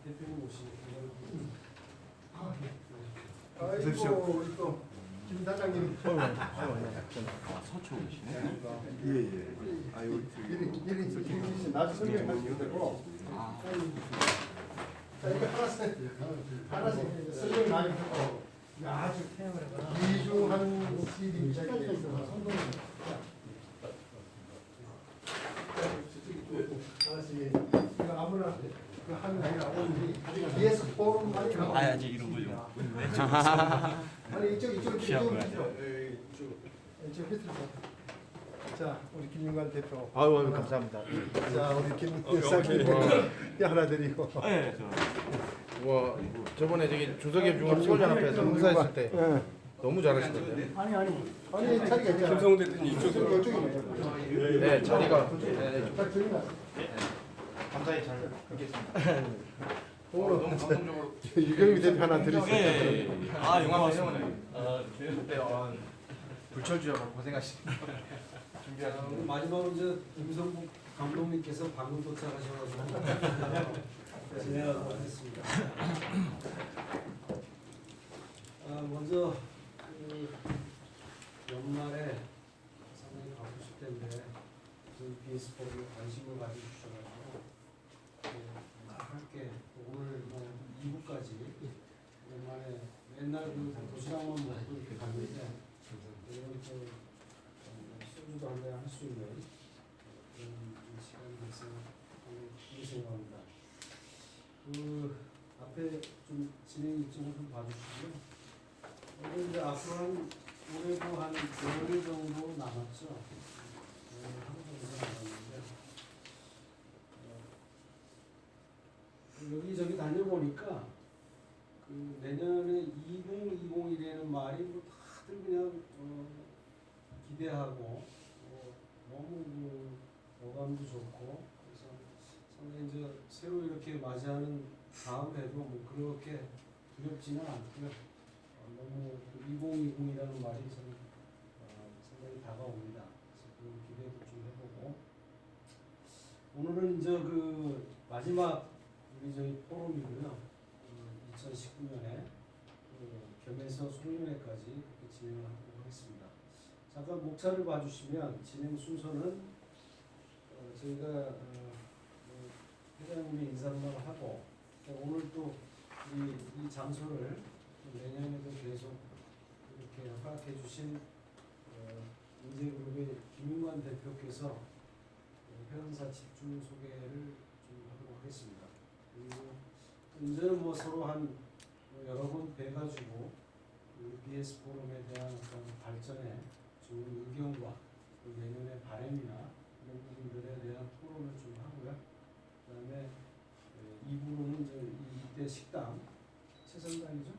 대표님 오시고. 아이고 이거 김 단장님. 서초이시네. 예예. 아유 이리 나도 설명하시면 되고. 자 이거 하나씩 설명 많이 하고. 아주 이중한 CD 시간이 있어서 성공이. 하나씩 이거 아무나 그 하는 게 아니라 오늘 뒤에서 포럼 많이 나와. 봐야지 이런 거 좀. 아니 이쪽 취한 거야. 이쪽 밑으로. 자 우리 김윤관 대표. 아유 감사합니다. 자 우리 김사님 하나 드리고. 네, 저. 와 저번에 저기 주석엽 중앙소장 앞에서 행사했을 때 너무 잘하시던데. 아니 자리가 있잖아. 김성훈 대표님 이쪽으로. 이쪽이네. 네 자리가 자 저기가. 감사히 잘 하겠습니다. 오늘 너무 감동적으로. 유경미 대표 하나 드리세요. 예. 아, 영화 영화 그때 불철주야 고생하시고 준비하시고. 마지막으로 이제 김성국 감독님께서 방금 도착하셔가지고 진행하도록 하겠습니다. 먼저 그 연말에 상당히 바쁘실 텐데 저희 BS포럼에 관심을 가져주셔가지고 함께 오늘 뭐 2부까지 연말에 맨날 그 도시락만 먹고 이렇게 갔는데 오늘 또 소주도 한잔 할 수 있는 그런 시간이 돼서 그렇게 생각합니다. 그 앞에 좀 진행 일정을 좀 봐주시고요. 오늘 이제 앞으로 한 올해도 한 5일 정도 남았죠. 하루 정도 남았는데 여기저기 다녀보니까 그 내년에 2020이라는 말이 뭐 다들 그냥 기대하고 너무 그 어감도 좋고 그래서 상당히 이제 새로 이렇게 맞이하는 다음 해도 뭐 그렇게 두렵지는 않고요. 너무 2020이라는 말이 좀 상당히 다가옵니다. 그래서 그 기대도 좀 해보고 오늘은 이제 그 마지막 우리 저희 포럼이고요. 2019년에 겸해서 송년회까지 이렇게 진행을 하도록 하겠습니다. 잠깐 목차를 봐주시면 진행 순서는 저희가 회장님이 인사말 하고 오늘 또 이 장소를 내년에도 계속 이렇게 허락해 주신 인재그룹의 김윤관 대표께서 회원사 집중 소개를 좀 하도록 하겠습니다. 그리고 이제는 뭐 서로 한 여러 번 뵈가지고 BS 포럼에 대한 어떤 발전에 좋은 의견과 내년의 바람이나 이런 부분들에 대한 토론을 좀 하고요. 그다음에 2부로는 이때 식당 최선당이죠.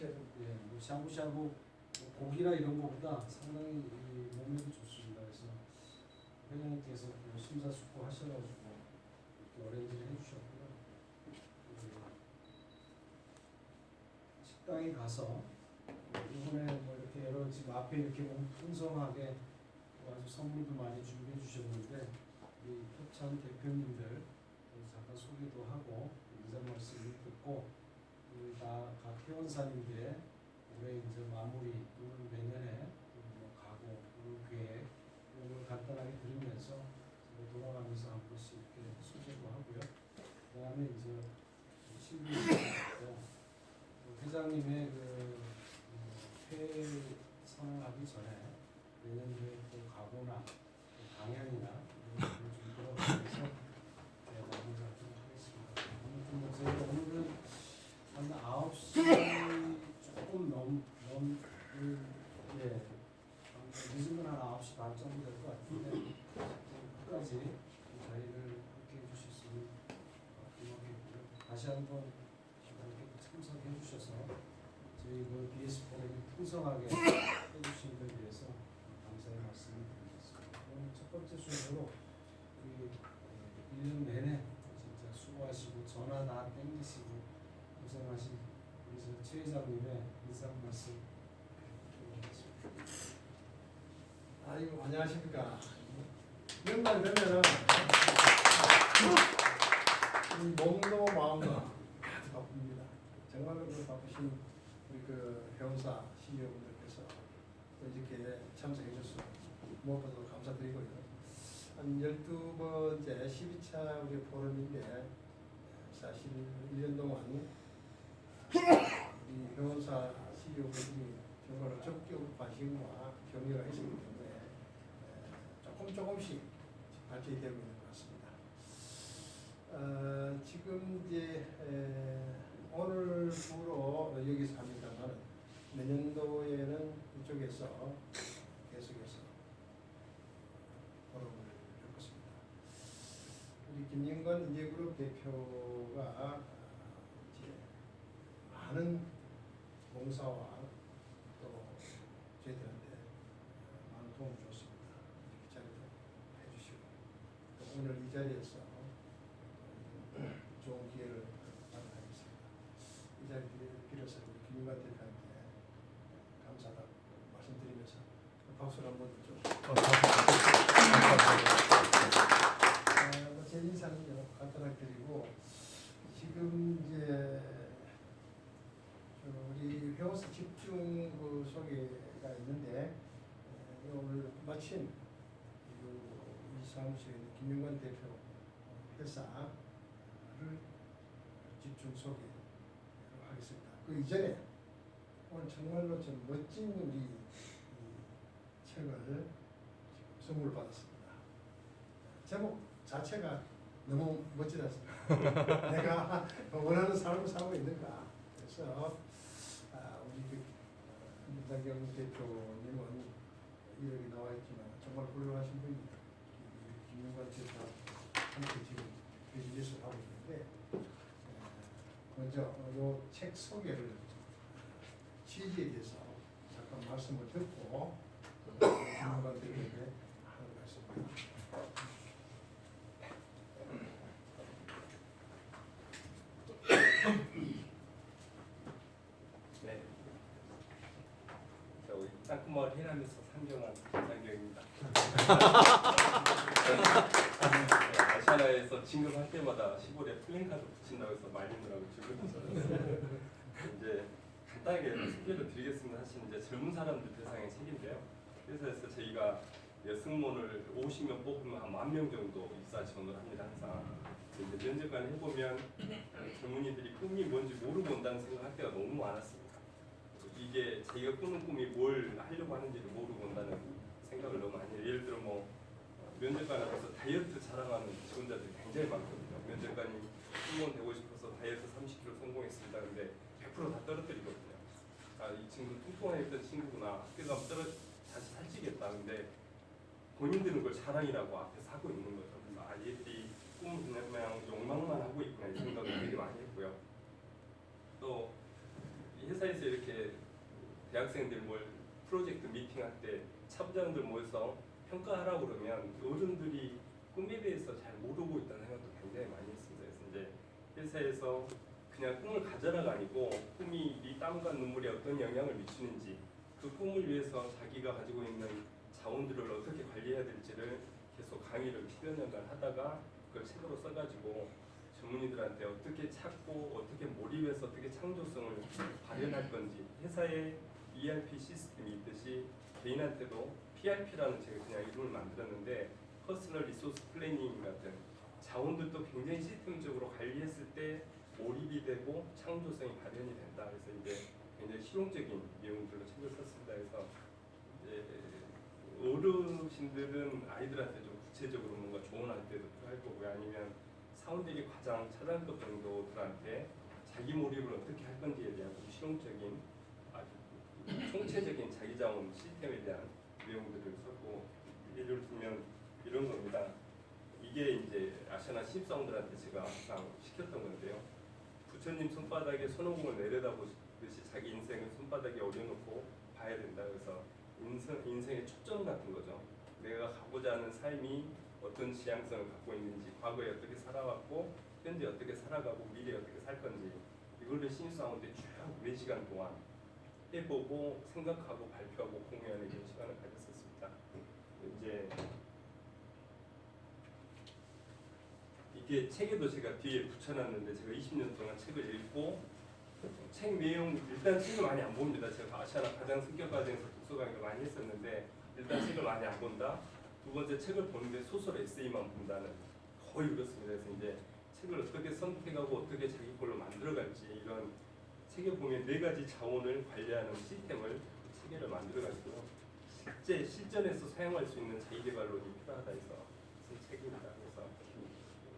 네, 뭐 샤브샤브 고기나 이런 것보다 상당히 몸에도 좋습니다. 그래서 회장님께서 심사숙고하셔가지고 이렇게 어레인지를 해주셨고요. 식당에 가서 이번에 뭐 이렇게 여러 지금 앞에 이렇게 풍성하게 아주 선물도 많이 준비해 주셨는데 이 협찬 대표님들 잠깐 소개도 하고 인사 말씀을 듣고 각 회원사님들의 올해 이제 마무리 또는 내년에 뭐 각오 또는 계획 이런 걸 간단하게 들으면서 돌아가면서 한 번씩 이렇게 소개도 하고요. 그다음에 이제 신부 회장님의 그 회의 선언하기 전에 내년도에 또 각오나 방향이나 이런 것을 좀 들어가면서 마무리하도록 하겠습니다. 오늘은 한 9시 조금 늦은 건 한 9시 반 정도 될 것 같은데 끝까지 자리를 함께 해주실 수 있는 고맙겠고요. 다시 한번 참석해 주셔서 저희 그 BS 포럼이 풍성하게 해주신 데 대해서 감사의 말씀을 드리겠습니다. 오늘 첫 번째 순서로 우리 1년 내내 진짜 수고하시고 전화 다 땡기시고 고생하신 우리 최 회장님의 인사 말씀 드리겠습니다. 아이고 안녕하십니까. 연말 되면은 이 정말로 그 바쁘신 우리 그 회원사 CEO분들께서 또 이렇게 참석해 주셔서 무엇보다도 감사드리고요. 한 12번째 12차 우리 포럼인데 사실 1년 동안 우리 회원사 CEO분들이 정말로 적극 관심과 격려가 있었기 때문에 조금씩 발전이 되고 있는 것 같습니다. 지금 이제 오늘 주로 여기서 합니다만 내년도에는 이쪽에서 계속해서 포럼을 할 것입니다. 우리 김영관 인재그룹 대표가 이제 많은 봉사와 또 저희들한테 많은 도움을 줬습니다. 이렇게 자리도 해주시고 또 오늘 이 자리에서 좋은 기회를 마련하겠습니다. 이 자리를 빌어서 우리 김영관 대표한테 감사하다고 말씀드리면서 박수를 한번 좀. 제 인사는 간단하게 드리고 지금 이제 우리 회원사 집중 그 소개가 있는데 오늘 마침 이 사무실에 있는 김영관 대표 회사를 집중 소개하겠습니다. 그 이전에 오늘 정말로 좀 멋진 우리 이 책을 선물을 받았습니다. 제목 자체가 너무 멋지지 않습니까? 내가 원하는 삶을 살고 있는가. 그래서 우리 그 민상경 대표님은 여기 나와 있지만 정말 훌륭하신 분입니다. 김영관 대표 함께 지금 비즈니스를 하고 있는데 먼저 이 책 소개를 취지에 대해서 잠깐 말씀을 듣고 김영관 대표에게 하는 말씀입니다. 네. 자, 우리 땅끝마을 해남에서 상경한 김상경입니다. 아시아나에서 진급할 때마다 시골에 플랜카드 붙인다고 해서 말리느라고 즐거웠어요. 이제 간단하게 소개를 드리겠습니다. 사실 이제 젊은 사람들 대상의 책인데요. 회사에서 저희가 승무원을 50명 뽑으면 한 10,000명 정도 입사 지원을 합니다. 항상. 이제 면접관 해보면 젊은이들이 꿈이 뭔지 모르고 온다는 생각할 때가 너무 많았습니다. 이게 자기가 꾸는 꿈이 뭘 하려고 하는지를 모르고 온다는 생각을 너무 많이 해요. 예를 들어 뭐 면접관 앞에서 다이어트 자랑하는 지원자들이 굉장히 많거든요. 면접관이 승무원 되고 싶어서 다이어트 30kg 성공했습니다. 근데 100% 다 떨어뜨리거든요. 이 친구 뚱뚱했던 친구구나. 학교 가면 다시 살찌겠다. 근데 본인들은 그걸 자랑이라고 앞에서 하고 있는 거죠. 그래서 얘들이 꿈을 그냥 욕망만 하고 있구나 이 생각을 되게 많이 했고요. 또 회사에서 이렇게 대학생들 뭘 프로젝트 미팅할 때 차부장들 모여서 평가하라고 그러면 어른들이 꿈에 대해서 잘 모르고 있다는 생각도 굉장히 많이 했습니다. 그래서 이제 회사에서 그냥 꿈을 가져라가 아니고 꿈이 네 땀과 눈물에 어떤 영향을 미치는지 그 꿈을 위해서 자기가 가지고 있는 자원들을 어떻게 관리해야 될지를 계속 강의를 10여 년간 하다가 그걸 책으로 써가지고 전문의들한테 어떻게 찾고 어떻게 몰입해서 어떻게 창조성을 발현할 건지 회사에 ERP 시스템이 있듯이 개인한테도 PRP라는 제가 그냥 이름을 만들었는데 퍼스널 리소스 플래닝 같은 자원들도 굉장히 시스템적으로 관리했을 때 몰입이 되고 창조성이 발현이 된다. 그래서 이제 굉장히 실용적인 내용들로 책을 썼습니다. 그래서 이제 어르신들은 아이들한테 좀 구체적으로 뭔가 조언할 때도 필요할 거고요. 아니면 사원들이 가장 차장급 정도들한테 자기 몰입을 어떻게 할 건지에 대한 좀 실용적인 아주 총체적인 자기자원 시스템에 대한 내용들을 썼고 예를 들면 이런 겁니다. 이게 이제 아시아나 신입사원들한테 제가 항상 시켰던 건데요. 부처님 손바닥에 손오공을 내려다보듯이 자기 인생을 손바닥에 올려놓고 봐야 된다. 그래서 인생의 초점 같은 거죠. 내가 가고자 하는 삶이 어떤 지향성을 갖고 있는지, 과거에 어떻게 살아왔고, 현재 어떻게 살아가고, 미래에 어떻게 살 건지 이거를 신입사원들이 쭉 4시간 동안 해보고 생각하고 발표하고 공유하는 이런 시간을 가졌었습니다. 이제 이게 책에도 제가 뒤에 붙여놨는데 제가 20년 동안 책을 읽고 책 내용 일단 책을 많이 안 봅니다. 제가 아시아나 가장 성격 과정에서 독서강의를 많이 했었는데 일단 책을 많이 안 본다. 두 번째 책을 보는데 소설 에세이만 본다는 거의 그렇습니다. 그래서 이제 책을 어떻게 선택하고 어떻게 자기 걸로 만들어갈지 이런 책에 보면 4가지 자원을 관리하는 시스템을 체계를 만들어가지고요. 실제 실전에서 사용할 수 있는 자기개발론이 필요하다 해서 쓴 책입니다. 그래서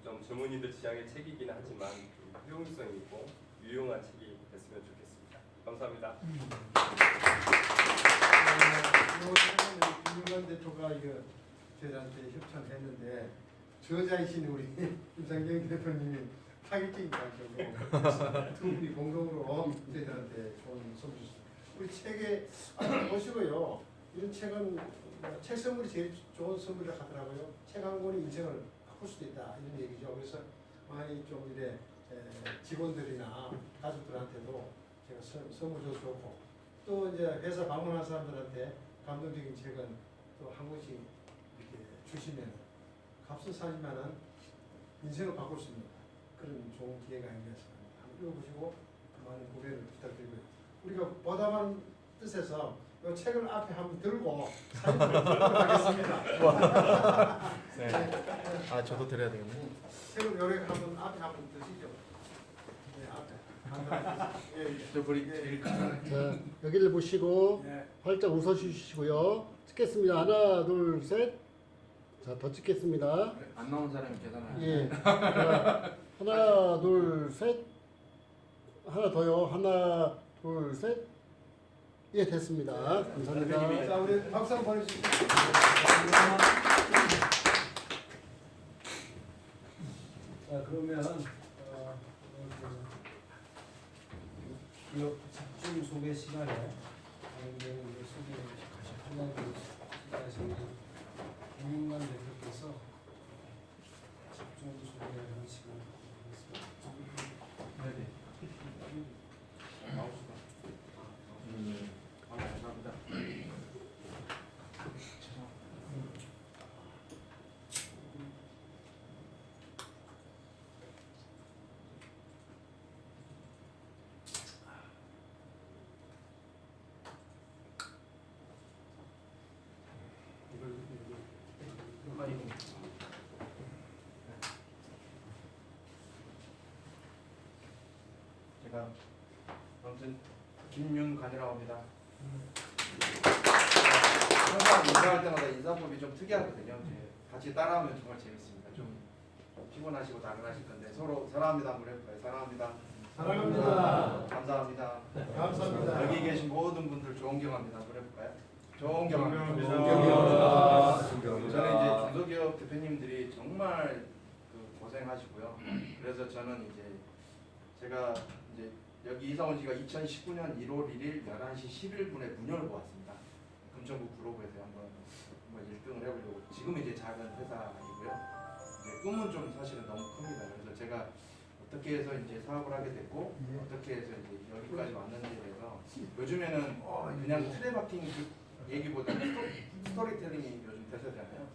좀 젊은이들 취향의 책이긴 하지만 좀 효용성 있고 유용한 책이 됐으면 좋겠습니다. 감사합니다. 김용관 대표가 이거 저희한테 협찬했는데 저자이신 우리 김상경 대표님이 타깃적인 관점으로 두 분이 공동으로 저희들한테 좋은 선물 주셨습니다. 우리 책에 보시고요. 이런 책은 책 선물이 제일 좋은 선물이라 하더라고요. 책 한 권이 인생을 바꿀 수도 있다 이런 얘기죠. 그래서 많이 좀 이래 직원들이나 가족들한테도 제가 선물 줘서 좋고 또 이제 회사 방문한 사람들한테 감동적인 책은 또 한 권씩 이렇게 주시면 값은 사지만은 인생을 바꿀 수 있는 그런 좋은 기회가 아닌가 싶습니다. 한번 읽어보시고 많은 구매를 부탁드리고요. 우리가 보답하는 뜻에서 이 책을 앞에 한번 들고 사진 찍도록 하겠습니다. 네. 아 저도 드려야 되겠네. 책을 요래 한번 앞에 한번 드시죠. 네, 앞에. 예, 저 우리 제일 큰 자, 여기를 보시고 예. 활짝 웃어주시고요. 찍겠습니다. 하나, 둘, 셋. 자, 더 찍겠습니다. 안 나온 사람이 계산을. 예. 자, 하나, 둘, 셋. 하나 더요. 하나, 둘, 셋. 예, 됐습니다. 감사합니다. 자, 우리 박수 한번 보내주시죠. 자 그러면 기업 집중 소개 시간에 진행되는 소개하시는 김용관 대표께서 집중 소개하는 시간을 갖겠습니다. 네네. 나오시다. 감사합니다. 제가 아무튼 김윤관이라고 합니다. 항상 인사할 때마다 인사법이 좀 특이하거든요. 같이 따라하면 정말 재밌습니다. 좀 피곤하시고 나른하실 건데 서로 사랑합니다 한번 해볼까요? 사랑합니다. 사랑합니다. 감사합니다. 감사합니다. 여기 계신 모든 분들 존경합니다. 한번 해볼까요? 존경합니다. 존경합니다. 저는 이제 중소기업 대표님들이 정말 고생하시고요. 그래서 저는 이제 제가 이제 여기 이사 온 지가 2019년 1월 1일 11시 11분에 문 열고 왔습니다. 금천구 구로구에서 한번 1등을 해보려고. 지금 이제 작은 회사이고요. 이제 꿈은 좀 사실은 너무 큽니다. 그래서 제가 어떻게 해서 이제 사업을 하게 됐고 어떻게 해서 이제 여기까지 왔는지에 대해서 요즘에는 그냥 트레바킹 얘기보다 스토리텔링이 요즘 대세잖아요.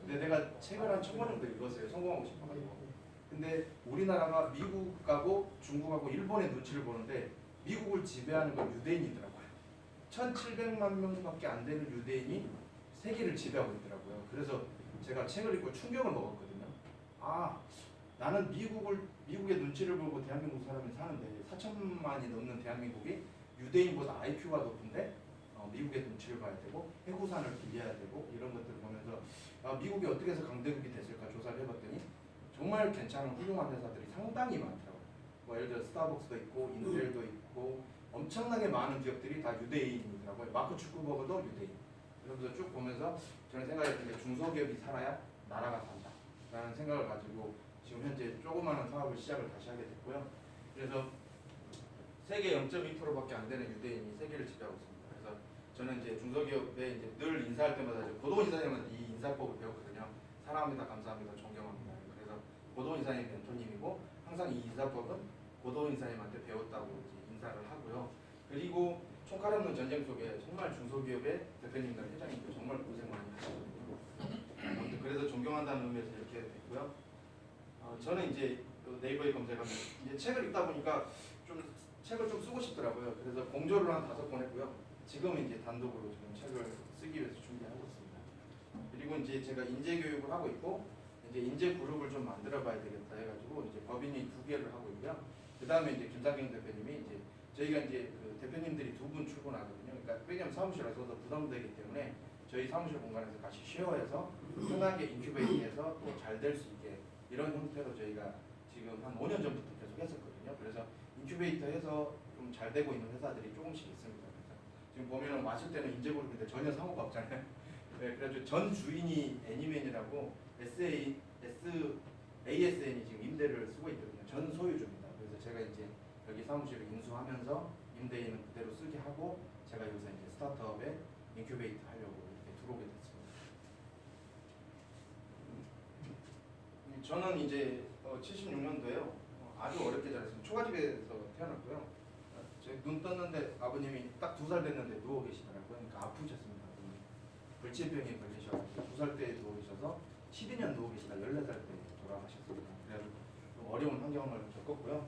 근데 내가 책을 한 1000권 정도 읽었어요. 성공하고 싶어가지고. 근데 우리나라가 미국하고 중국하고 일본의 눈치를 보는데 미국을 지배하는 건 유대인이더라고요. 1700만 명밖에 안 되는 유대인이 세계를 지배하고 있더라고요. 그래서 제가 책을 읽고 충격을 먹었거든요. 아, 나는 미국의 눈치를 보고 대한민국 사람이 사는데 4천만이 넘는 대한민국이 유대인보다 IQ가 높은데 미국의 눈치를 봐야 되고 해구산을 빌려야 되고 이런 것들을 보면서 미국이 어떻게 해서 강대국이 됐을까 조사를 해봤더니 정말 괜찮은 훌륭한 회사들이 상당히 많더라고요. 뭐 예를 들어 스타벅스도 있고 인텔도 있고 엄청나게 많은 기업들이 다 유대인이더라고요. 마크 주크버거도 유대인. 그러면서 쭉 보면서 저는 생각했던 게 중소기업이 살아야 나라가 산다 라는 생각을 가지고 지금 현재 조그마한 사업을 시작을 다시 하게 됐고요. 그래서 세계 0.2%밖에 안 되는 유대인이 세계를 지배하고 있습니다. 그래서 저는 이제 중소기업에 이제 늘 인사할 때마다 고도훈 이사님한테 이 인사법을 배웠거든요. 사랑합니다, 감사합니다, 존경합니다. 그래서 고도훈 이사님 멘토님이고 항상 이 인사법은 고도훈 이사님한테 배웠다고 이제 인사를 하고요. 그리고 총칼 없는 전쟁 속에 정말 중소기업의 대표님들, 회장님들 정말 고생 많이 하시거든요. 아무튼 그래서 존경한다는 의미에서 이렇게 됐고요. 저는 이제 네이버에 검색하면 이제 책을 읽다 보니까 좀 책을 좀 쓰고 싶더라고요. 그래서 공조를 한 5권 했고요. 지금 이제 단독으로 지금 책을 쓰기 위해서 준비하고 있습니다. 그리고 이제 제가 인재 교육을 하고 있고 이제 인재 그룹을 좀 만들어 봐야 되겠다 해가지고 이제 법인이 2개를 하고 있고요. 그 다음에 이제 김상경 대표님이 이제 저희가 이제 그 대표님들이 2분 출근하거든요. 그러니까 왜냐면 사무실에 있어서 부담되기 때문에 저희 사무실 공간에서 같이 쉐어해서 편하게 인큐베이팅해서 또 잘 될 수 있게 이런 형태로 저희가 지금 한 5년 전부터 계속 했었거든요. 그래서 인큐베이터 해서 좀 잘 되고 있는 회사들이 조금씩 있습니다. 그래서 지금 보면은 왔을 때는 인재그룹인데 전혀 상호가 없잖아요. 네, 그래가지고 전 주인이 애니맨이라고 ASN이 지금 임대를 쓰고 있거든요. 전 소유주입니다. 그래서 제가 이제 여기 사무실을 인수하면서 임대인은 그대로 쓰게 하고 제가 여기서 이제 스타트업에 인큐베이터 하려고 이렇게 들어오게 됐습니다. 저는 이제 76년도에요. 아주 어렵게 자랐습니다. 초가집에서 태어났고요. 제 눈 떴는데 아버님이 딱 2살 됐는데 누워 계시더라고요. 그러니까 아프셨습니다. 불치병에 걸리셔가지고 2살 때 누워 계셔서 12년 누워 계시다 14살 때 돌아가셨습니다. 그래서 좀 어려운 환경을 겪었고요.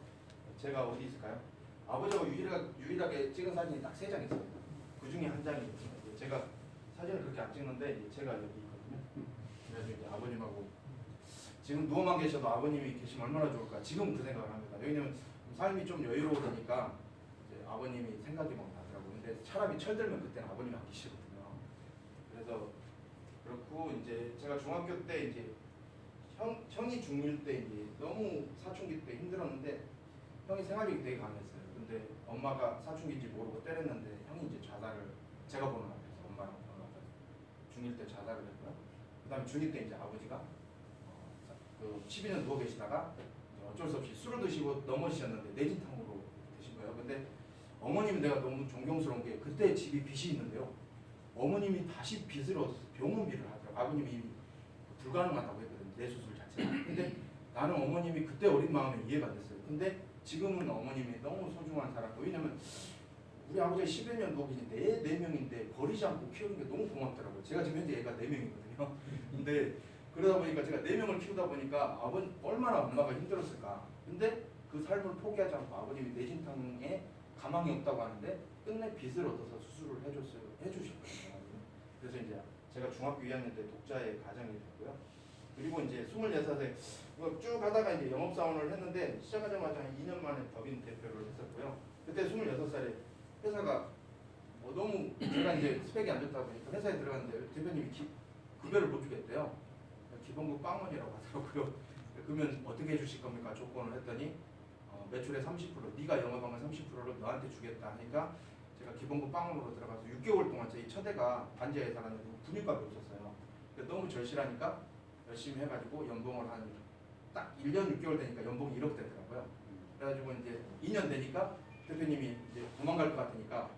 제가 어디 있을까요? 아버지하고 유일하게 찍은 사진이 딱 3장 있습니다. 그 중에 한 장이 제가 사진을 그렇게 안 찍는데 이제 제가 여기 있거든요. 그래서 이제 아버님하고 지금 누워만 계셔도 아버님이 계시면 얼마나 좋을까 지금 그 생각을 합니다. 왜냐면 삶이 좀 여유로워지니까 이제 아버님이 생각이 막 나더라고요. 근데 사람이 철들면 그때는 아버님이 안 계시거든요. 그래서 그렇고 이제 제가 중학교 때 이제 형이 중1 때 이제 너무 사춘기 때 힘들었는데 형이 생활력이 되게 강했어요. 근데 엄마가 사춘기인지 모르고 때렸는데 형이 이제 자살을 제가 보는 앞에서 엄마랑 중1 때 자살을 했고요. 그다음에 중2 때 이제 아버지가 그 12년 누워 계시다가 어쩔 수 없이 술을 드시고 넘어지셨는데 뇌진탕으로 되신 거예요. 근데 어머님 내가 너무 존경스러운 게 그때 집이 빚이 있는데요. 어머님이 다시 빚을 얻어서 병원비를 하더라고요. 아버님이 이미 불가능하다고 했거든요. 내 수술 자체가. 근데 나는 어머님이 그때 어린 마음에 이해가 됐어요. 근데 지금은 어머님이 너무 소중한 사람. 왜냐면 우리 아버지가 10여 년 누워 계신데 애 4명인데 버리지 않고 키우는 게 너무 고맙더라고요. 제가 지금 현재 애가 4명이거든요. 근데 그러다 보니까 제가 4명을 키우다 보니까 얼마나 엄마가 힘들었을까. 근데 그 삶을 포기하지 않고 아버님이 뇌진탕에 가망이 없다고 하는데 끝내 빚을 얻어서 수술을 해주셨거든요. 그래서 이제 제가 중학교 2학년 때 독자의 가장이 됐고요. 그리고 이제 26살에 쭉 하다가 이제 영업사원을 했는데 시작하자마자 한 2년 만에 법인 대표를 했었고요. 그때 26살에 회사가 너무 제가 이제 스펙이 안 좋다 보니까 회사에 들어갔는데 대표님이 급여를 못 주겠대요. 기본급 빵원이라고 하더라고요. 그러면 어떻게 해주실 겁니까? 조건을 했더니 매출의 30% 네가 영업한 건 30%를 너한테 주겠다 하니까 제가 기본급 빵원으로 들어가서 6개월 동안 저희 첫 애가 반지하에 살았는데 분유값이 없었어요. 너무 절실하니까 열심히 해가지고 연봉을 한 딱 1년 6개월 되니까 연봉이 1억 되더라고요. 그래가지고 이제 2년 되니까 대표님이 이제 도망갈 것 같으니까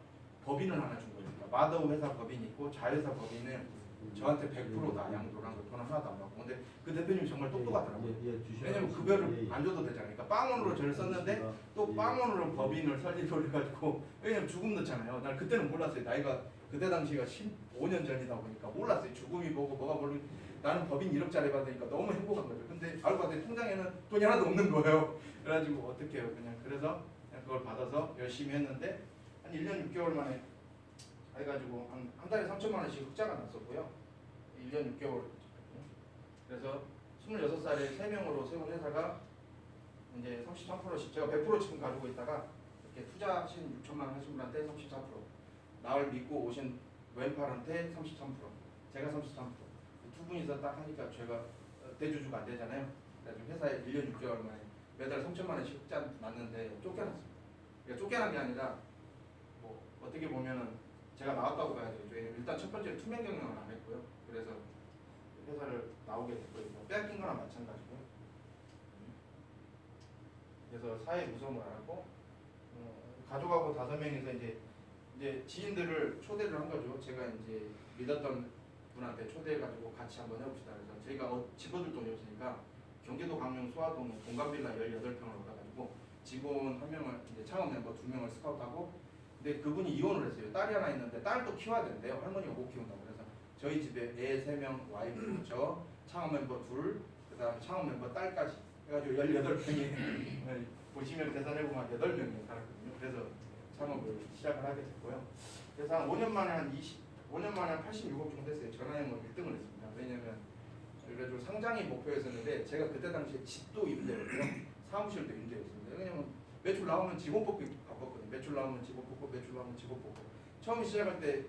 법인을 하나 준 거예요. 그러니까 마더 회사 법인이 있고 자회사 법인은 저한테 100%다 양도를 한 거 돈 하나도 안 받고. 근데 그 대표님이 정말 똑똑하더라고요. 왜냐면 급여를 안 줘도 되잖아요. 그러니까 빵원으로 저를 썼는데 또 빵원으로 법인을 설립을 해가지고 왜냐면 죽음 넣잖아요. 난 그때는 몰랐어요. 나이가 그때 당시가 15년 전이다 보니까 몰랐어요. 죽음이 뭐고 뭐가 모르고 나는 법인 1억짜리 받으니까 너무 행복한 거죠. 근데 알고 봤더니 통장에는 돈이 하나도 없는 거예요. 그래가지고 어떻게 해요. 그냥 그래서 그냥 그걸 받아서 열심히 했는데 한 1년 6개월 만에 해가지고 한 달에 3천만 원씩 흑자가 났었고요. 1년 6개월. 그래서 26살에 3명으로 세운 회사가 이제 33%씩 제가 100% 지금 가지고 있다가 이렇게 투자하신 6천만 원 하신 분한테 33%, 나를 믿고 오신 왼팔한테 33%, 제가 33%. 두 분이서 딱 하니까 제가 대주주가 안 되잖아요. 그래서 회사에 1년 6개월 만에 매달 3천만 원씩 흑자 났는데 쫓겨났습니다. 그러니까 쫓겨난 게 아니라 뭐 어떻게 보면은 제가 나왔다고 봐야 되죠. 일단 첫 번째로 투명 경영을 안 했고요. 그래서 회사를 나오게 됐거든요. 뺏긴 거나 마찬가지고요. 그래서 사회 무서움을 알았고 가족하고 5명이서 이제 지인들을 초대를 한 거죠. 제가 이제 믿었던 분한테 초대해가지고 같이 한번 해봅시다. 그래서 저희가 집어줄 돈이 없으니까 경기도 강릉 소화동에 공간빌라 18평을 얻어가지고 직원 1명을 이제 창업 멤버 2명을 스카우트하고 근데 그분이 이혼을 했어요. 딸이 하나 있는데 딸도 키워야 된대요. 할머니가 못 키운다고. 그래서 저희 집에 애 3명, 와이프, 저, 창업 멤버 2, 그 다음에 창업 멤버 딸까지 그래가지고 18명이 보시면 계산해보면 8명이 살았거든요. 그래서 창업을 시작을 하게 됐고요. 그래서 한 5년 만에 한 86억 정도 됐어요. 전화영업 1등을 했습니다. 왜냐면 그래가지고 상장이 목표였었는데 제가 그때 당시에 집도 임대였고요. 사무실도 임대였습니다. 왜냐면 매출 나오면 직원 뽑기 바빴거든요. 매출 나오면 직원 뽑고 매출 나오면 직원 뽑고. 처음 시작할 때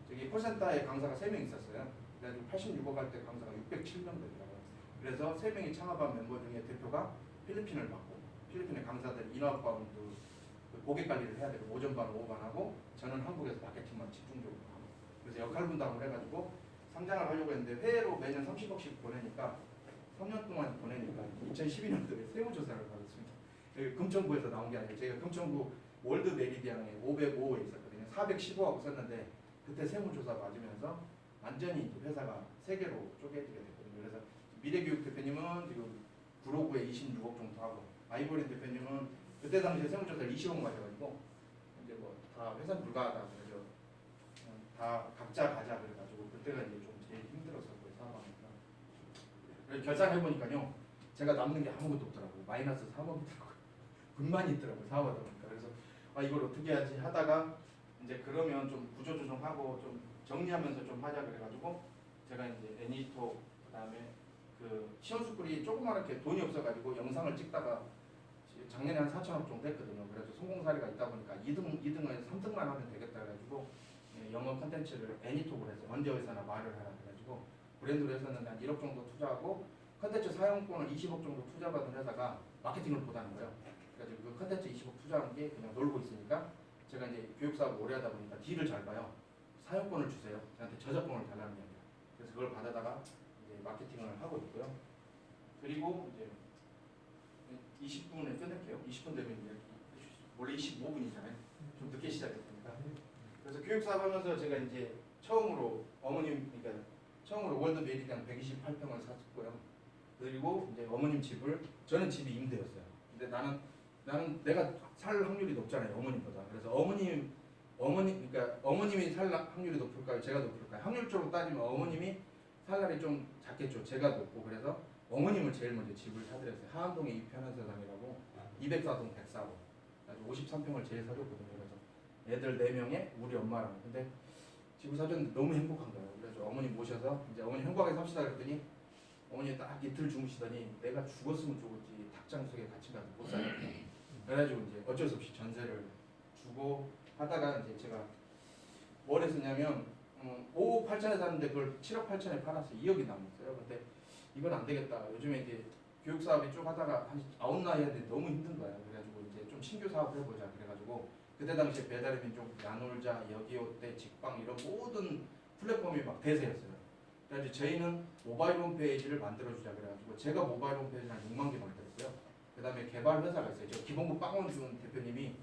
저기 콜센터에 강사가 3명 있었어요. 그래가지고 86억 할 때 강사가 607명 되더라고요. 그래서 3명이 창업한 멤버 중에 대표가 필리핀을 맡고 필리핀의 강사들 인아웃바운드 고객 관리를 해야 되고 오전반 오후반 하고 저는 한국에서 마케팅만 집중적으로 하고 그래서 역할 분담을 해가지고 상장을 하려고 했는데 회로 매년 30억씩 보내니까 3년 동안 보내니까 2012년도에 세무조사를 받았습니다. 금천구에서 나온 게 아니고 제가 금천구 월드 메리디안에 505호에 있었거든요. 415하고 썼는데 그때 세무조사 맞으면서 완전히 회사가 3개로 쪼개지게 됐거든요. 그래서 미래교육 대표님은 지금 구로구에 26억 정도 하고 아이보리 대표님은 그때 당시에 세무조사를 20억 맞아가지고 이제 뭐 다 회사 불가하다 그래서 다 각자 가자 그래가지고 그때가 이제 좀 제일 힘들었었고요 사업하니까. 그래서 결산해 보니까요 제가 남는 게 아무것도 없더라고요. 마이너스 3억이더라고요. 불만이 있더라고요 사업하다 보니까. 그래서 이걸 어떻게 해야지 하다가 이제 그러면 좀 구조조정하고 좀 정리하면서 좀 하자 그래가지고 제가 이제 애니토 그다음에 그 시험스쿨이 조그맣게 돈이 없어가지고 영상을 찍다가 작년에 한 4천억 정도 했거든요. 그래서 성공 사례가 있다 보니까 2등에서 3등만 하면 되겠다 그래가지고 영어 컨텐츠를 애니톡으로 해서 언제 어디서나 말을 하라 그래가지고 브랜드로 했었는데 한 1억 정도 투자하고 컨텐츠 사용권을 20억 정도 투자받은 회사가 마케팅을 못하는 거예요. 그래가지고 그 컨텐츠 20억 투자한 게 그냥 놀고 있으니까 제가 이제 교육사업 오래 하다 보니까 딜을 잘 봐요. 사용권을 주세요. 저한테 저작권을 달라는 게 아니라. 그래서 그걸 받아다가 이제 마케팅을 하고 있고요. 그리고 이제 20분에 끝낼게요. 20분 되면 이야기 해주시죠. 원래 25분이잖아요. 좀 늦게 시작했으니까. 그래서 교육사업 하면서 제가 이제 처음으로 어머님, 그러니까 처음으로 월드 메리디안 128평을 샀고요. 그리고 이제 어머님 집을, 저는 집이 임대였어요. 근데 나는 내가 살 확률이 높잖아요. 어머님보다. 그래서 그러니까 어머님이 살 확률이 높을까요? 제가 높을까요? 확률적으로 따지면 어머님이 살 날이 좀 작겠죠. 제가 높고. 그래서 어머님을 제일 먼저 집을 사드렸어요. 하암동에 이편한 세상이라고 204동 104호 53평을 제일 사줬거든요. 그래서 애들 4명에 우리 엄마랑. 근데 집을 사줬는데 너무 행복한 거예요. 그래서 어머니 모셔서 이제 어머니 행복하게 삽시다 그랬더니 어머니 딱 이틀 주무시더니 내가 죽었으면 죽었지 닭장 속에 갇힌 가서 못 살겠다. 그래가지고 이제 어쩔 수 없이 전세를 주고 하다가 이제 제가 뭘 했었냐면 5억 8천에 샀는데 그걸 7억 8천에 팔았어요. 2억이 남았어요. 근데 이건 안 되겠다. 요즘에 이제 교육 사업이 쭉 하다가 한 아웃라인 하는데 너무 힘든 거예요. 그래가지고 이제 좀 신규 사업 해보자. 그래가지고 그때 당시에 배달의 민족, 야놀자, 여기요때, 직방 이런 모든 플랫폼이 막 대세였어요. 그래가지고 저희는 모바일 홈페이지를 만들어주자. 그래가지고 제가 모바일 홈페이지를 한 6만 개 만들었고요. 그 다음에 개발 회사가 있어요. 저 기본급 빵원 준 대표님이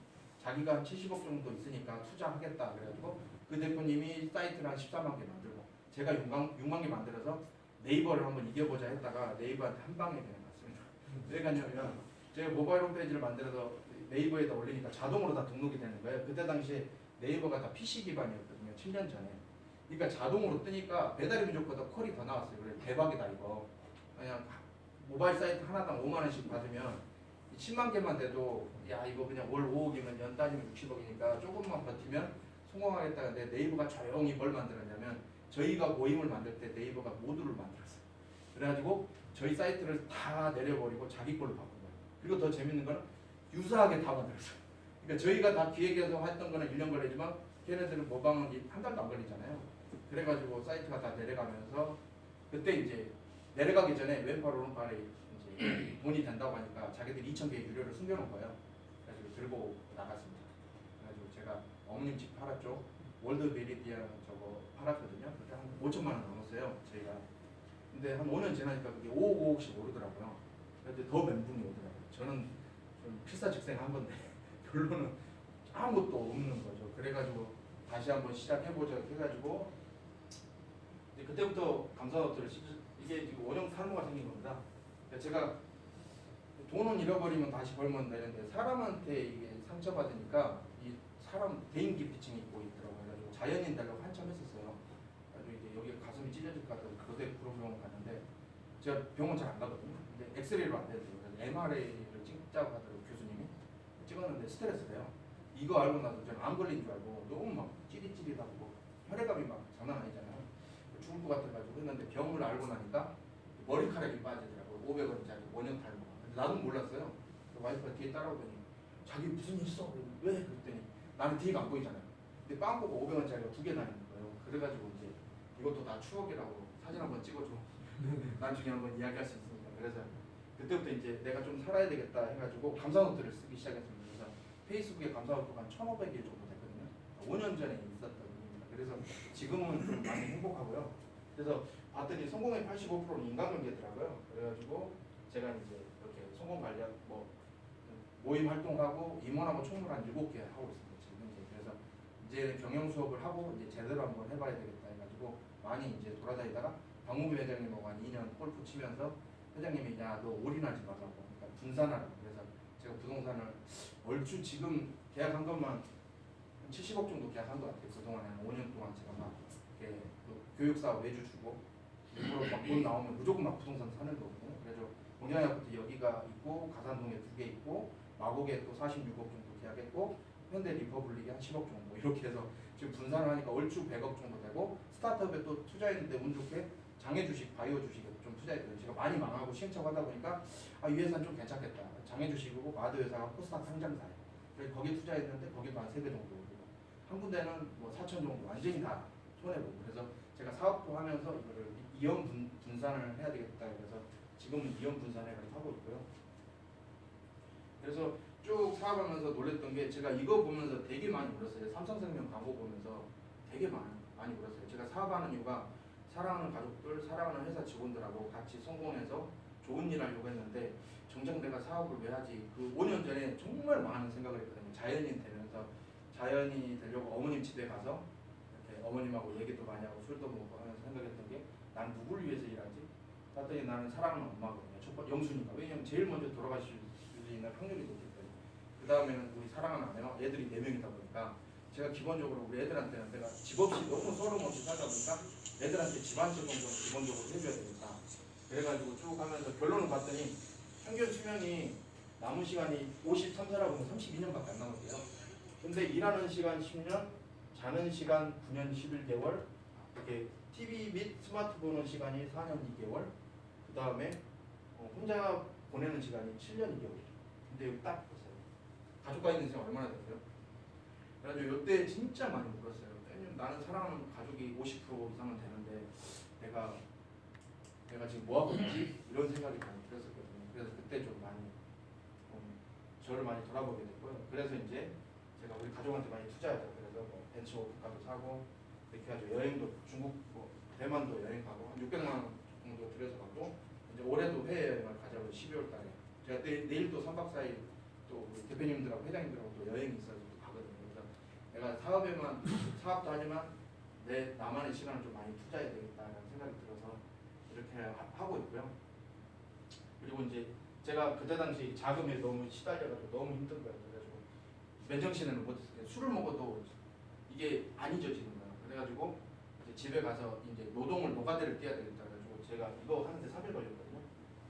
자기가 한 70억 정도 있으니까 투자하겠다. 그래가지고 그 대표님이 사이트를 한 14만 개 만들고 제가 6만 개 만들어서 네이버를 한번 이겨보자 했다가 네이버한테 한 방에 그냥 갔습니다. 왜 갔냐면 제가 모바일 홈페이지를 만들어서 네이버에다 올리니까 자동으로 다 등록이 되는 거예요. 그때 당시에 네이버가 다 PC 기반이었거든요. 7년 전에. 그러니까 자동으로 뜨니까 배달의 민족보다 콜이 더 나왔어요. 그래 대박이다 이거. 그냥 모바일 사이트 하나당 5만 원씩 받으면 10만 개만 돼도 야 이거 그냥 월 5억이면 연 따지면 60억이니까 조금만 버티면 성공하겠다. 근데 네이버가 조용히 뭘 만들었냐면 저희가 모임을 만들 때 네이버가 모듈을 만들었어요. 그래가지고 저희 사이트를 다 내려버리고 자기 걸로 바꾼 거예요. 그리고 더 재밌는 거는 유사하게 다 만들었어요. 그러니까 저희가 다 기획해서 했던 거는 1년 걸리지만 걔네들은 모방은 한 달도 안 걸리잖아요. 그래가지고 사이트가 다 내려가면서 그때 이제 내려가기 전에 왼팔 오른팔에 이제 돈이 된다고 하니까 자기들이 2,000개 유료를 숨겨놓은 거예요. 그래서 들고 나갔습니다. 그래가지고 제가 어머님 집 팔았죠. 월드 메리디안 저거 팔았거든요. 그때 한 5천만 원 남았어요. 저희가. 근데 한 5년 지나니까 그게 5억, 5억씩 오르더라고요. 그래서 더 멘붕이 오더라고요. 저는 좀 필사직생한 건데 결론은 아무것도 없는 거죠. 그래가지고 다시 한번 시작해보자 해가지고 이제 그때부터 감사노트를 이게 지금 원형 탈모가 생긴 겁니다. 제가 돈은 잃어버리면 다시 벌면 되는데 사람한테 이게 상처받으니까 이 사람 대인기피증이 있고 있더라고요. 그래가지고 자연인 되려고 한참 했었어요. 그래가지고 이제 여기 가슴이 찢어질 것 같아서 교대 구로병원 갔는데 제가 병원 잘 안 가거든요. 근데 엑스레이로 안 되더라고요. 그래서 MRA를 찍자고 하더라고 교수님이. 찍었는데 스트레스래요. 이거 알고 나서 저는 암 걸린 줄 알고 너무 막 찌릿찌릿하고 뭐 혈액압이 막 장난 아니잖아요. 죽을 것 같아가지고 했는데 병을 알고 나니까 머리카락이 빠지더라고요. 500원짜리 원형 탈모. 근데 나도 몰랐어요. 와이프가 뒤에 따라오더니 자기 무슨 일 있어? 왜? 그랬더니 나는 뒤가 안 보이잖아요. 근데 빵 보고 500원짜리가 2개나 있는 거예요. 그래가지고 이제 이것도 다 추억이라고 사진 한번 찍어줘. 나중에 한번 이야기할 수 있으니까. 그래서 그때부터 이제 내가 좀 살아야 되겠다 해가지고 감사노트를 쓰기 시작했습니다. 그래서 페이스북에 감사노트가 한 1,500일 정도 됐거든요. 5년 전에 있었던 일입니다. 그래서 지금은 좀 많이 행복하고요. 그래서 봤더니 성공의 85%는 인간관계더라고요. 그래가지고 제가 이제 이렇게 성공 관련 뭐 모임 활동하고 임원하고 총무를 한 7개 하고 있습니다. 지금 이제 그래서 이제 경영 수업을 하고 이제 제대로 한번 해봐야 되겠다 해가지고 많이 이제 돌아다니다가 박문규 회장님하고 한 2년 골프 치면서 회장님이 야 너 올인하지 말라고 그러니까 분산하라고 그래서 제가 부동산을 얼추 지금 계약한 것만 한 70억 정도 계약한 것 같아요. 그동안 한 5년 동안 제가 막 이렇게 교육사업 외주 주고 일부러 막 돈 나오면 무조건 막 부동산 사는 거거든요. 그래서 공장약부터 여기가 있고 가산동에 2개 있고 마곡에 또 46억 정도 계약했고 현대 리퍼블릭에 한 10억 정도 이렇게 해서 지금 분산을 하니까 얼추 100억 정도 되고 스타트업에 또 투자했는데 운 좋게 장애 주식, 바이오 주식에 좀 투자했거든요. 제가 많이 망하고 시행착오하다 보니까 이 회사는 좀 괜찮겠다. 장애 주식이고 마드 회사가 코스닥 상장사예요. 그래서 거기 투자했는데 거기도 한 3배 정도 오르고 한 군데는 뭐 4천 정도 완전히 다 손해보고 그래서 제가 사업도 하면서 이거를 이연 분산을 해야 되겠다. 그래서 지금은 이연 분산을 하고 있고요. 그래서 쭉 사업하면서 놀랬던 게 제가 이거 보면서 되게 많이 울었어요. 삼성생명 광고 보면서 되게 많이 울었어요. 제가 사업하는 이유가 사랑하는 가족들, 사랑하는 회사 직원들하고 같이 성공해서 좋은 일 하려고 했는데 정작 내가 사업을 왜 하지? 그 5년 전에 정말 많은 생각을 했거든요. 자연인 되면서 자연인이 되려고 어머님 집에 가서 이렇게 어머님하고 얘기도 많이 하고 술도 먹고 하면서 생각했던 게 난 누굴 위해서 일하지? 봤더니 나는 사랑하는 엄마거든요. 첫 번째 영수니까. 왜냐면 제일 먼저 돌아가실 수 있는 확률이 높기 때문에. 그 다음에는 우리 사랑하는 아내와 애들이 4명이다 보니까 제가 기본적으로 우리 애들한테는 내가 집 없이 너무 서름 없이 살다 보니까 애들한테 집안적인 좀 기본적으로 해줘야 되겠다. 그래가지고 쭉 하면서 결론을 봤더니 평균 수명이 남은 시간이 53살하고 32년밖에 안 남았대요. 근데 일하는 시간 10년, 자는 시간 9년 11개월, 이렇게 TV 및 스마트 보는 시간이 4년 2개월, 그 다음에 혼자 보내는 시간이 7년 2개월이죠. 근데 여기 딱 보세요. 가족과 있는 시간 얼마나 됐어요? 그래가지고 이때 진짜 많이 울었어요. 왜냐면 나는 사랑하는 가족이 50% 이상은 되는데 내가 지금 뭐하고 있지? 이런 생각이 많이 들었었거든요. 그래서 그때 좀 많이 저를 많이 돌아보게 됐고요. 그래서 이제 제가 우리 가족한테 많이 투자하자. 그래서 뭐 벤츠 오프카도 사고 이렇게 해가지고 여행도 중국 뭐 대만도 여행 가고 한 600만 원 정도 들여서 가고 이제 올해도 해외여행을 가자고 12월 달에 제가 내일 또 3박 4일 또 우리 대표님들하고 회장님들하고 또 여행이 있어서 또 가거든요. 그래서 내가 사업도 하지만 내 나만의 시간을 좀 많이 투자해야 되겠다는 생각이 들어서 이렇게 하고 있고요. 그리고 이제 제가 그때 당시 자금에 너무 시달려가지고 너무 힘든 거예요. 그래가지고 맨정신에는 못했어요. 술을 먹어도 이게 안 잊어지는 거예요. 그래가지고 이제 집에 가서 이제 노가대를 떼야 되겠다. 그래가지고 제가 이거 하는데 3일 걸렸거든요.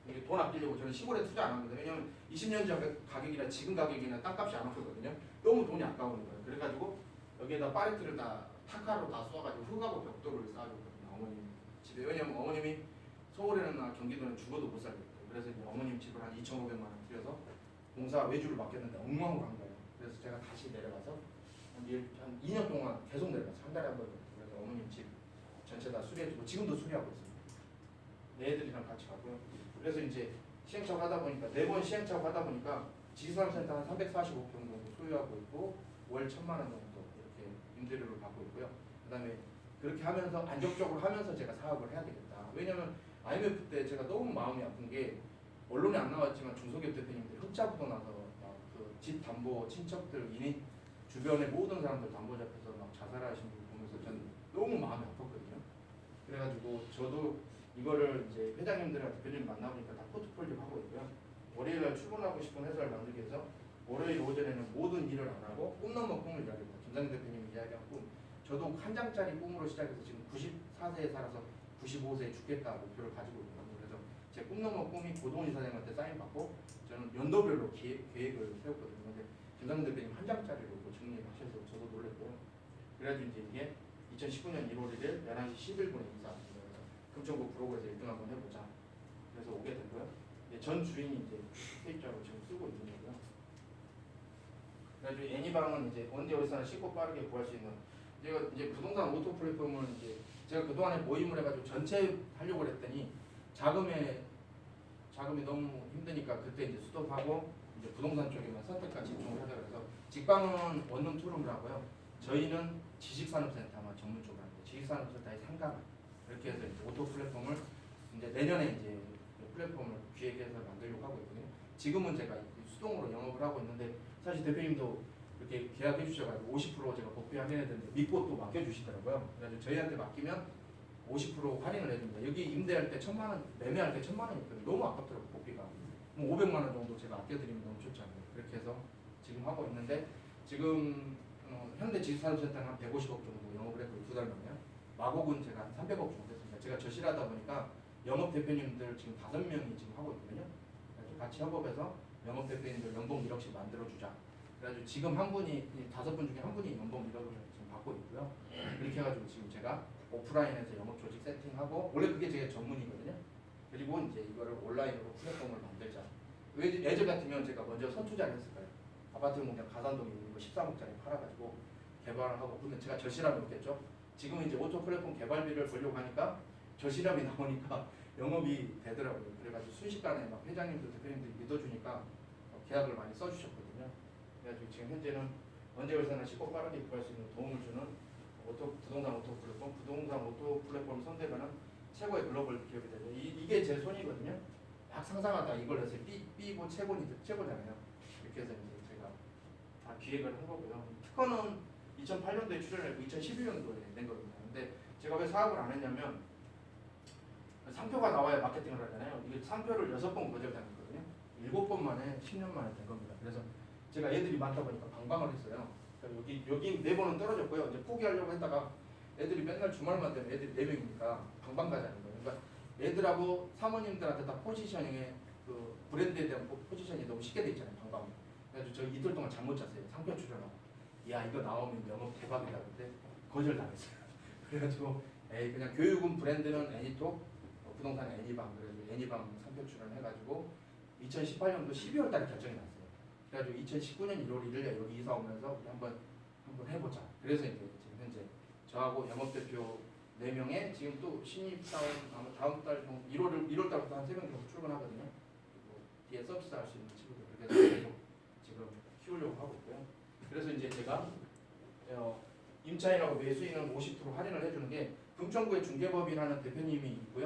이게 돈 아끼려고 저는 시골에 투자 안 하거든요. 왜냐면 20년 전 가격이나 지금 가격이나 땅값이 안 오르거든요. 너무 돈이 아까운 거예요. 그래가지고 여기에다 파레트를 다 타카로 다 쏘아가지고 흙하고 벽돌을 쌓아줬거든요. 어머님 집에. 왜냐면 어머님이 서울에나 경기도는 죽어도 못 살겠대요. 그래서 이제 어머님 집을 한 2,500만 원 들여서 공사 외주를 맡겼는데 엉망으로 간 거예요. 그래서 제가 다시 내려가서 한 2년 동안 계속 내려가서 한 달에 한 번. 그래서 어머님 집 전체 다 수리해주고 지금도 수리하고 있습니다. 내 애들이랑 같이 가고요. 그래서 이제 시행착오 하다 보니까 4번 시행착오 하다 보니까 지수산센터 한 345평 정도 소유하고 있고 월 1,000만 원 정도 이렇게 임대료를 받고 있고요. 그다음에 그렇게 하면서 안정적으로 하면서 제가 사업을 해야 되겠다. 왜냐면 IMF 때 제가 너무 마음이 아픈 게 언론에 안 나왔지만 중소기업 대표님들 흑자부도 나서 집 담보 친척들 이니 주변의 모든 사람들 담보 잡혀서 막 자살하신 분 보면서 저는 너무 마음이 아팠거든요. 그래가지고 저도 이거를 이제 회장님들이랑 대표님 만나보니까 다 포트폴리오 하고 있고요. 월요일날 출근하고 싶은 회사를 만들기 위해서 월요일 오전에는 모든 일을 안 하고 꿈 넘어 꿈을 이야기합니다. 김상진 대표님이 이야기한 꿈. 저도 한 장짜리 꿈으로 시작해서 지금 94세에 살아서 95세에 죽겠다 목표를 가지고 있거든요. 그래서 제 꿈 넘어 꿈이 고동훈 이사장한테 사인 받고 연도별로 계획을 세웠거든요. 근데 김상근 대표님 한 장짜리로 정리를 하셔서 저도 놀랐고요. 그래가지고 이제 이게 2019년 1월 1일 11시 11분에 인사드려서 금천구 브로그에서 1등 한번 해보자. 그래서 오게 됐고요. 전 주인이 이제 세입자로 지금 쓰고 있는 거고요. 그래가지고 애니방은 이제 언제 어디서나 쉽고 빠르게 구할 수 있는 제가 이제 부동산 오토 플랫폼을 이제 제가 그동안에 모임을 해가지고 전체 하려고 그랬더니 자금이 너무 힘드니까 그때 이제 스톱하고 이제 부동산 쪽에만 선택과 집중을 하자 그래서 직방은 원룸 투룸을 하고요. 저희는 지식산업센터만 전문적으로 합니다. 지식산업센터의 상가 이렇게 해서 이제 오토 플랫폼을 이제 내년에 이제 플랫폼을 기획해서 만들려고 하고 있거든요. 지금은 제가 수동으로 영업을 하고 있는데 사실 대표님도 이렇게 계약해 주셔가지고 50% 제가 복비하게 해야 되는데 믿고 또 맡겨주시더라고요. 그래가지고 저희한테 맡기면 50% 할인을 해줍니다. 여기 임대할 때 1,000만 원, 매매할 때 1,000만 원이 있거든요. 너무 아깝더라고요, 복비가. 뭐 500만 원 정도 제가 아껴드리면 너무 좋잖아요. 그렇게 해서 지금 하고 있는데 지금 현대 지식산업센터는 한 150억 정도 영업을 했고 2달 만에요. 마곡은 제가 한 300억 정도 했습니다. 제가 저실하다 보니까 영업 대표님들 지금 5명이 지금 하고 있거든요. 그래서 같이 협업해서 영업 대표님들 연봉 1억씩 만들어주자. 그래가지고 지금 한 분이 5분 중에 한 분이 연봉 1억을 지금 받고 있고요. 이렇게 해가지고 지금 제가 오프라인에서 영업 조직 세팅하고 원래 그게 제 전문이거든요. 그리고 이제 이거를 온라인으로 플랫폼을 만들자. 예전 같으면 제가 먼저 선투자를 했을 거예요. 아파트 공장 가산동에 있는 거 13억짜리 팔아가지고 개발을 하고 근데 제가 절실함이 없겠죠. 지금 이제 오토 플랫폼 개발비를 벌려고 하니까 절실함이 나오니까 영업이 되더라고요. 그래가지고 순식간에 막 회장님들 대표님들이 믿어주니까 계약을 많이 써주셨거든요. 그래가지고 지금 현재는 언제 어디서나 쉽고 빠르게 구할 수 있는 도움을 주는 부동산 오토 플랫폼, 부동산 오토 플랫폼 선대가는 최고의 글로벌 기업이 되죠. 이게 제 손이거든요. 막 상상하다 이걸 해서 B고 최고잖아요. 이렇게 해서 이제 제가 다 기획을 한 거고요. 특허는 2008년도에 출연했고 2011년도에 낸 거거든요. 근데 제가 왜 사업을 안 했냐면 상표가 나와야 마케팅을 하잖아요. 이게 상표를 6번 거절당했거든요. 7번 만에 10년 만에 된 겁니다. 그래서 제가 애들이 많다 보니까 방방을 했어요. 여기 4번은 떨어졌고요. 이제 포기하려고 했다가 애들이 맨날 주말만 되면 애들이 4명이니까 방방 가자는 거예요. 그러니까 애들하고 사모님들한테 다 포지셔닝에 그 브랜드에 대한 포지션이 너무 쉽게 돼 있잖아요. 방방이. 그래가지고 저 이틀 동안 잠 못 잤어요. 상표 출연하고. 야 이거 나오면 영업 대박이다. 근데 거절당했어요. 그래가지고 에이 그냥 교육은 브랜드는 애니톡 부동산 애니방 그래서 애니방 상표 출연해가지고 2018년도 12월 달에 결정이 났어요. 그래가지고 2019년 1월 1일에 여기 이사 오면서 우리 한번 해보자. 그래서 이제 지금 현재 저하고 영업대표 4명에 지금 또 신입사원 아마 다음 달 1월 달부터 한 3명 정도 출근하거든요. 그리고 뒤에 서비스 할 수 있는 친구들 그렇게 해서 계속 지금 키우려고 하고 있고요. 그래서 이제 제가 임차인하고 매수인은 50% 할인을 해주는 게 금천구의 중개법인하는 대표님이 있고요.